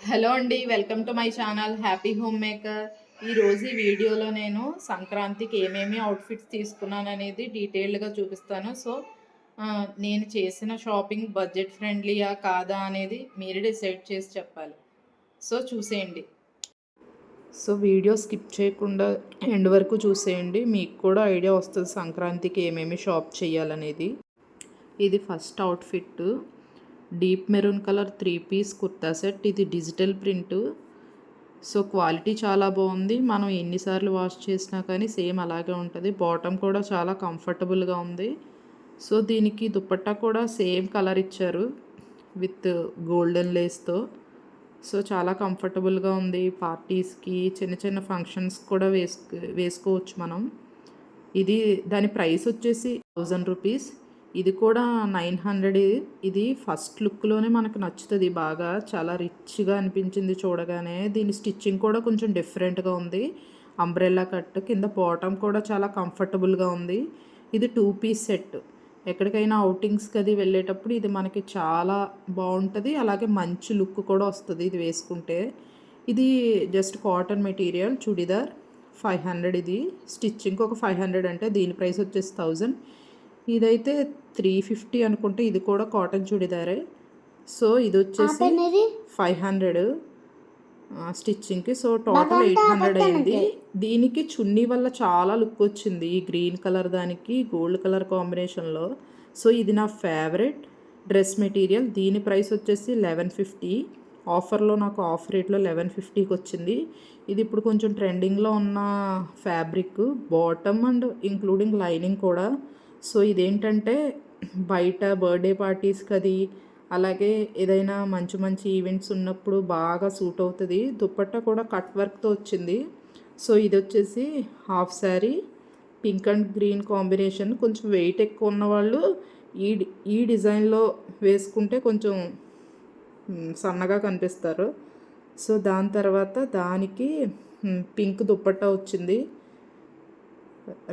Hello అండి, welcome to my channel happy home maker. ఈరోజు ఈ వీడియోలో నేను సంక్రాంతికి ఏమేమి అవుట్ఫిట్స్ తీసుకున్నాను అనేది డీటెయిల్డ్గా చూపిస్తాను. సో నేను చేసిన షాపింగ్ బడ్జెట్ ఫ్రెండ్లీయా కాదా అనేది మీరు డిసైడ్ చేసి చెప్పాలి. సో చూసేయండి. సో వీడియో స్కిప్ చేయకుండా ఎండ్ వరకు చూసేయండి, మీకు కూడా ఐడియా వస్తుంది సంక్రాంతికి ఏమేమి షాప్ చేయాలనేది. ఇది first outfit, deep maroon colour 3 piece kurta set. ఇది డిజిటల్ ప్రింట్. సో క్వాలిటీ చాలా బాగుంది. మనం ఎన్నిసార్లు వాష్ చేసినా కానీ సేమ్ అలాగే ఉంటుంది. బాటమ్ కూడా చాలా కంఫర్టబుల్గా ఉంది. సో దీనికి దుపట్టా కూడా సేమ్ కలర్ ఇచ్చారు విత్ గోల్డెన్ లేస్తో. సో చాలా కంఫర్టబుల్గా ఉంది. పార్టీస్కి, చిన్న చిన్న ఫంక్షన్స్ కూడా వేసుకోవచ్చు మనం. ఇది దాని ప్రైస్ వచ్చేసి 1000 రూపీస్. ఇది కూడా 900. ఇది ఫస్ట్ లుక్లోనే మనకు నచ్చుతుంది బాగా, చాలా రిచ్గా అనిపించింది చూడగానే. దీని స్టిచ్చింగ్ కూడా కొంచెం డిఫరెంట్గా ఉంది. అంబ్రెల్లా కట్ కింద, బాటమ్ కూడా చాలా కంఫర్టబుల్గా ఉంది. ఇది 2 పీస్ సెట్. ఎక్కడికైనా అవుటింగ్స్కి అది వెళ్ళేటప్పుడు ఇది మనకి చాలా బాగుంటుంది. అలాగే మంచి లుక్ కూడా వస్తుంది ఇది వేసుకుంటే. ఇది జస్ట్ కాటన్ మెటీరియల్ చుడిదార్. 500. ఇది స్టిచ్చింగ్కి ఒక 500 అంటే దీని ప్రైస్ వచ్చేసి 1000. ఇదైతే 350 అనుకుంటే. ఇది కూడా కాటన్ చుడిదారే. సో ఇది వచ్చేసి 500 స్టిచ్చింగ్కి. సో టోటల్ 800 అయింది. దీనికి చున్నీ వల్ల చాలా లుక్ వచ్చింది, ఈ గ్రీన్ కలర్ దానికి గోల్డ్ కలర్ కాంబినేషన్లో. సో ఇది నా ఫేవరెట్ డ్రెస్ మెటీరియల్. దీని ప్రైస్ వచ్చేసి 1150. ఆఫర్లో నాకు ఆఫ్ రేట్లో 1150కి వచ్చింది. ఇది ఇప్పుడు కొంచెం ట్రెండింగ్లో ఉన్న fabric, bottom and including lining కూడా. సో ఇదేంటంటే బయట బర్త్డే పార్టీస్కి అది, అలాగే ఏదైనా మంచి మంచి ఈవెంట్స్ ఉన్నప్పుడు బాగా సూట్ అవుతుంది. దుపట్టా కూడా కట్ వర్క్తో వచ్చింది. సో ఇది వచ్చేసి half sari, pink and green combination. కొంచెం వెయిట్ ఎక్కువ ఉన్నవాళ్ళు ఈ డిజైన్లో వేసుకుంటే కొంచెం సన్నగా కనిపిస్తారు. సో దాని తర్వాత దానికి పింక్ దుపట్టా వచ్చింది,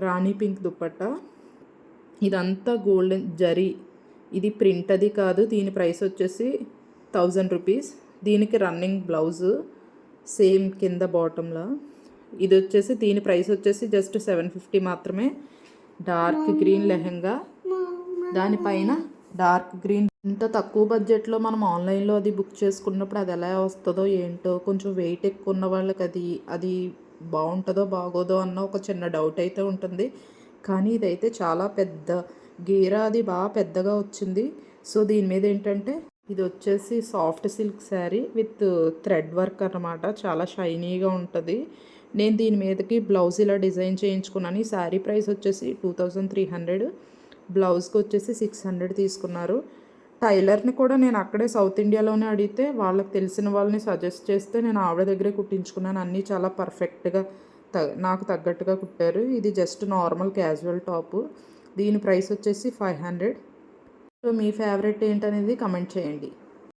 రాణి పింక్ దుపట్టా. ఇదంతా గోల్డెన్ జరీ. ఇది ప్రింట్ అది కాదు. దీని ప్రైస్ వచ్చేసి 1000 రూపీస్. దీనికి రన్నింగ్ బ్లౌజు సేమ్ కింద బాటంలో. ఇది వచ్చేసి దీని ప్రైస్ వచ్చేసి జస్ట్ 750 మాత్రమే. డార్క్ గ్రీన్ లెహెంగా, దానిపైన డార్క్ గ్రీన్. ఇంత తక్కువ బడ్జెట్లో మనం ఆన్లైన్లో అది బుక్ చేసుకున్నప్పుడు అది ఎలా వస్తుందో ఏంటో, కొంచెం వెయిట్ ఎక్కువ ఉన్న వాళ్ళకి అది బాగుంటుందో బాగోదో అన్న ఒక చిన్న డౌట్ అయితే ఉంటుంది. కానీ ఇదైతే చాలా పెద్ద గీరా, అది బాగా పెద్దగా వచ్చింది. సో దీని మీద ఏంటంటే ఇది వచ్చేసి soft silk sari with thread work అన్నమాట. చాలా షైనీగా ఉంటుంది. నేను దీని మీదకి బ్లౌజ్ ఇలా డిజైన్ చేయించుకున్నాను. ఈ శారీ ప్రైస్ వచ్చేసి 2300. బ్లౌజ్కి వచ్చేసి 600 తీసుకున్నారు. టైలర్ని కూడా నేను అక్కడే సౌత్ ఇండియాలోనే అడిగితే వాళ్ళకి తెలిసిన వాళ్ళని సజెస్ట్ చేస్తే నేను ఆవిడ దగ్గరే కుట్టించుకున్నాను. అన్నీ చాలా పర్ఫెక్ట్గా నాకు తగ్గట్టుగా కుట్టారు. ఇది జస్ట్ నార్మల్ క్యాజువల్ టాపు. దీని ప్రైస్ వచ్చేసి 500. సో మీ ఫేవరెట్ ఏంటనేది కమెంట్ చేయండి.